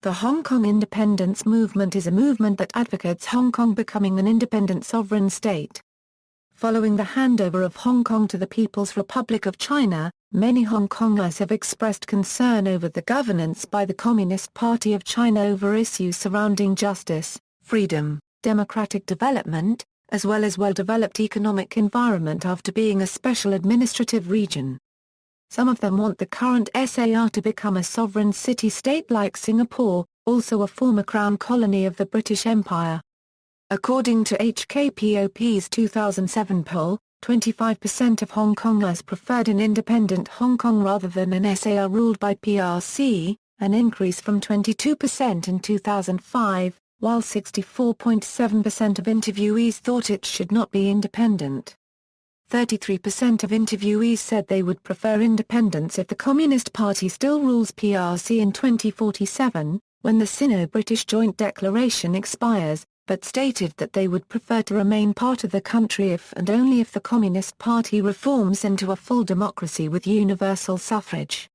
The Hong Kong independence movement is a movement that advocates Hong Kong becoming an independent sovereign state. Following the handover of Hong Kong to the People's Republic of China, many Hongkongers have expressed concern over the governance by the Communist Party of China over issues surrounding justice, freedom, democratic development, as well as well-developed economic environment after being a special administrative region. Some of them want the current SAR to become a sovereign city-state like Singapore, also a former crown colony of the British Empire. According to HKPOP's 2007 poll, 25% of Hongkongers preferred an independent Hong Kong rather than an SAR ruled by PRC, an increase from 22% in 2005, while 64.7% of interviewees thought it should not be independent. 33% of interviewees said they would prefer independence if the Communist Party still rules PRC in 2047, when the Sino-British Joint Declaration expires, but stated that they would prefer to remain part of the country if and only if the Communist Party reforms into a full democracy with universal suffrage.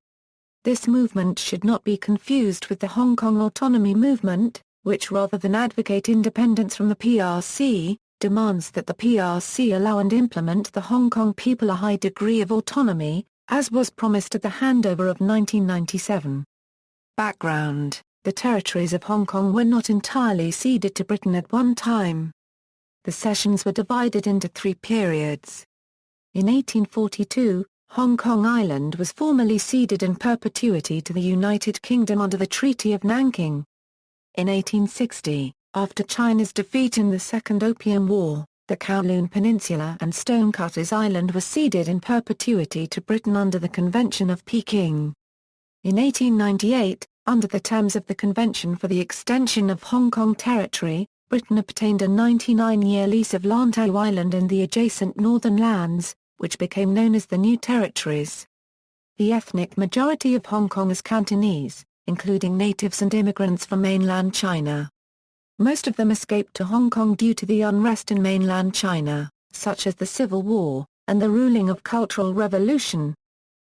This movement should not be confused with the Hong Kong autonomy movement, which rather than advocate independence from the PRC, demands that the PRC allow and implement the Hong Kong people a high degree of autonomy, as was promised at the handover of 1997. Background: the territories of Hong Kong were not entirely ceded to Britain at one time. The cessions were divided into three periods. In 1842, Hong Kong Island was formally ceded in perpetuity to the United Kingdom under the Treaty of Nanking. In 1860, after China's defeat in the Second Opium War, the Kowloon Peninsula and Stonecutters Island were ceded in perpetuity to Britain under the Convention of Peking. In 1898, under the terms of the Convention for the Extension of Hong Kong Territory, Britain obtained a 99-year lease of Lantau Island and the adjacent northern lands, which became known as the New Territories. The ethnic majority of Hong Kong is Cantonese, including natives and immigrants from mainland China. Most of them escaped to Hong Kong due to the unrest in mainland China, such as the Civil War, and the ruling of Cultural Revolution.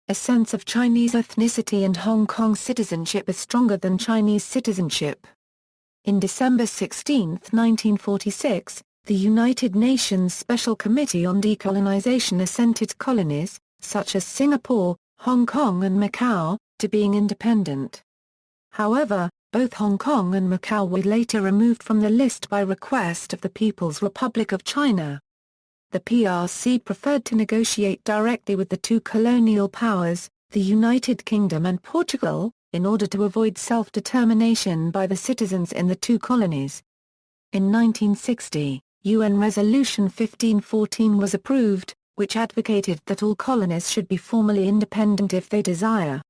A sense of Chinese ethnicity and Hong Kong citizenship is stronger than Chinese citizenship. In December 16, 1946, the United Nations Special Committee on Decolonization assented colonies, such as Singapore, Hong Kong and Macau, to being independent. However, both Hong Kong and Macau were later removed from the list by request of the People's Republic of China. The PRC preferred to negotiate directly with the two colonial powers, the United Kingdom and Portugal, in order to avoid self-determination by the citizens in the two colonies. In 1960, UN Resolution 1514 was approved, which advocated that all colonies should be formally independent if they desire.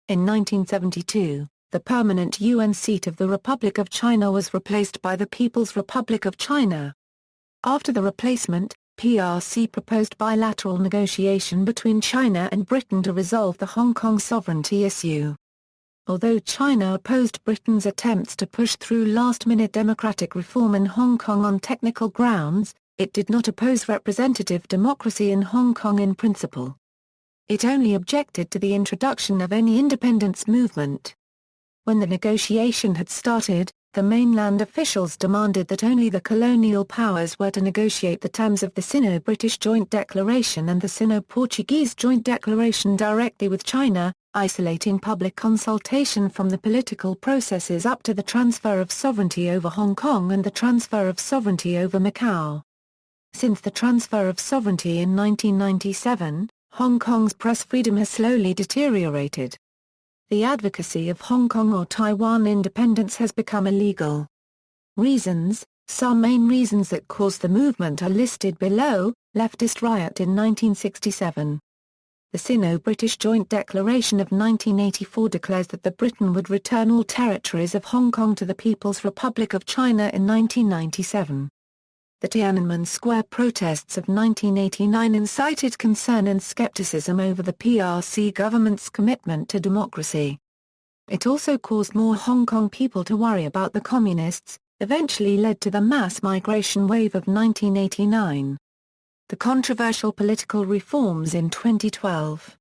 In 1972, the permanent UN seat of the Republic of China was replaced by the People's Republic of China. After the replacement, PRC proposed bilateral negotiation between China and Britain to resolve the Hong Kong sovereignty issue. Although China opposed Britain's attempts to push through last-minute democratic reform in Hong Kong on technical grounds, it did not oppose representative democracy in Hong Kong in principle. It only objected to the introduction of any independence movement. When the negotiation had started, the mainland officials demanded that only the colonial powers were to negotiate the terms of the Sino-British Joint Declaration and the Sino-Portuguese Joint Declaration directly with China, isolating public consultation from the political processes up to the transfer of sovereignty over Hong Kong and the transfer of sovereignty over Macau. Since the transfer of sovereignty in 1997, Hong Kong's press freedom has slowly deteriorated. The advocacy of Hong Kong or Taiwan independence has become illegal. Reasons: some main reasons that caused the movement are listed below. Leftist riot in 1967. The Sino-British Joint Declaration of 1984 declares that Britain would return all territories of Hong Kong to the People's Republic of China in 1997. The Tiananmen Square protests of 1989 incited concern and skepticism over the PRC government's commitment to democracy. It also caused more Hong Kong people to worry about the communists, eventually led to the mass migration wave of 1989. The controversial political reforms in 2012.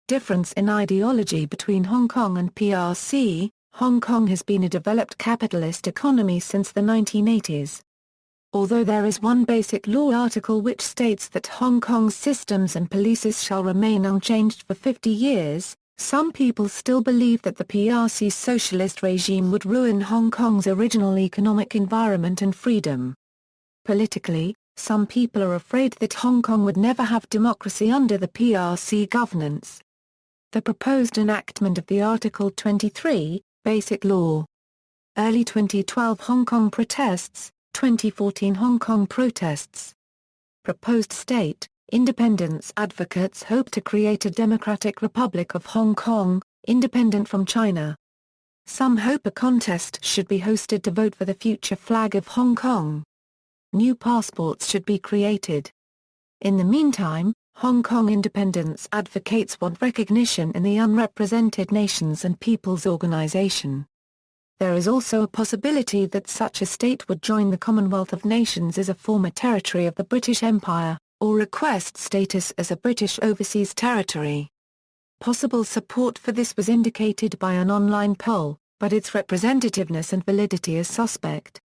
Difference in ideology between Hong Kong and PRC. Hong Kong has been a developed capitalist economy since the 1980s. Although there is one basic law article which states that Hong Kong's systems and policies shall remain unchanged for 50 years, some people still believe that the PRC's socialist regime would ruin Hong Kong's original economic environment and freedom. Politically, some people are afraid that Hong Kong would never have democracy under the PRC governance. The proposed enactment of the Article 23, Basic Law. Early 2012 Hong Kong protests, 2014 Hong Kong protests. Proposed state, independence advocates hope to create a democratic Republic of Hong Kong, independent from China. Some hope a contest should be hosted to vote for the future flag of Hong Kong. New passports should be created. In the meantime, Hong Kong independence advocates want recognition in the Unrepresented Nations and Peoples Organization. There is also a possibility that such a state would join the Commonwealth of Nations as a former territory of the British Empire, or request status as a British overseas territory. Possible support for this was indicated by an online poll, but its representativeness and validity is suspect.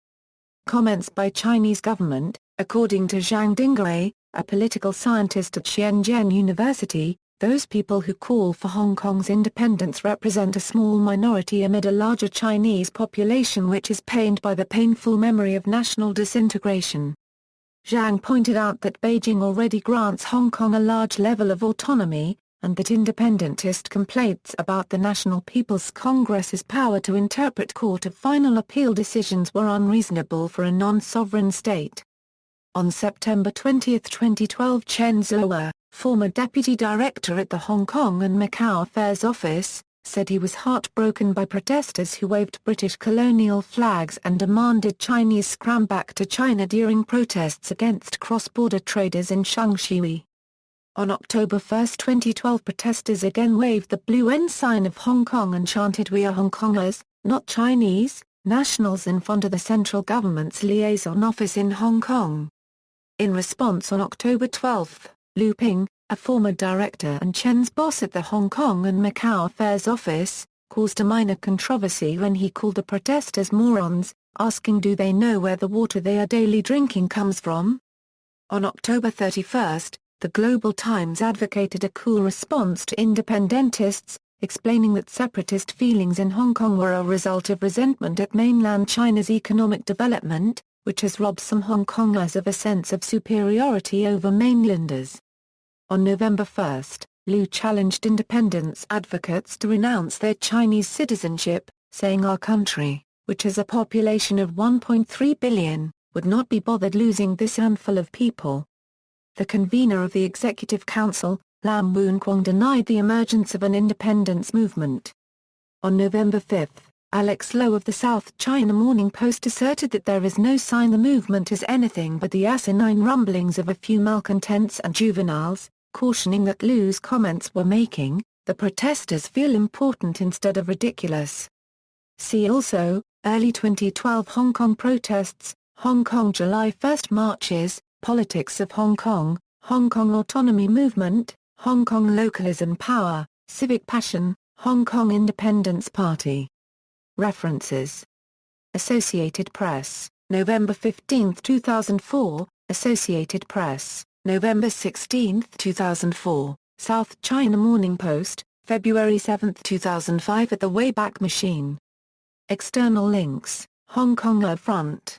Comments by Chinese government. According to Zhang Dingwei, a political scientist at Shenzhen University, those people who call for Hong Kong's independence represent a small minority amid a larger Chinese population which is pained by the painful memory of national disintegration. Zhang pointed out that Beijing already grants Hong Kong a large level of autonomy, and that independentist complaints about the National People's Congress's power to interpret Court of Final Appeal decisions were unreasonable for a non-sovereign state. On September 20, 2012 Chen Zhou, former deputy director at the Hong Kong and Macau Affairs Office, said he was heartbroken by protesters who waved British colonial flags and demanded Chinese scram back to China during protests against cross-border traders in Shaanxi. On October 1, 2012 protesters again waved the blue ensign of Hong Kong and chanted "We are Hongkongers, not Chinese" nationals in front of the central government's liaison office in Hong Kong. In response on October 12, Lu Ping, a former director and Chen's boss at the Hong Kong and Macau Affairs Office, caused a minor controversy when he called the protesters morons, asking do they know where the water they are daily drinking comes from? On October 31, the Global Times advocated a cool response to independentists, explaining that separatist feelings in Hong Kong were a result of resentment at mainland China's economic development, which has robbed some Hong Kongers of a sense of superiority over mainlanders. On November 1, Lu challenged independence advocates to renounce their Chinese citizenship, saying our country, which has a population of 1.3 billion, would not be bothered losing this handful of people. The convener of the Executive Council, Lam Woon Kwong, denied the emergence of an independence movement. On November 5, Alex Lowe of the South China Morning Post asserted that there is no sign the movement is anything but the asinine rumblings of a few malcontents and juveniles, cautioning that Lu's comments were making the protesters feel important instead of ridiculous. See also, early 2012 Hong Kong protests, Hong Kong July 1 marches, Politics of Hong Kong Autonomy Movement, Hong Kong Localism Power, Civic Passion, Hong Kong Independence Party. References. Associated Press, November 15, 2004, Associated Press, November 16, 2004, South China Morning Post, February 7, 2005 at the Wayback Machine. External links, Hong Kong Front.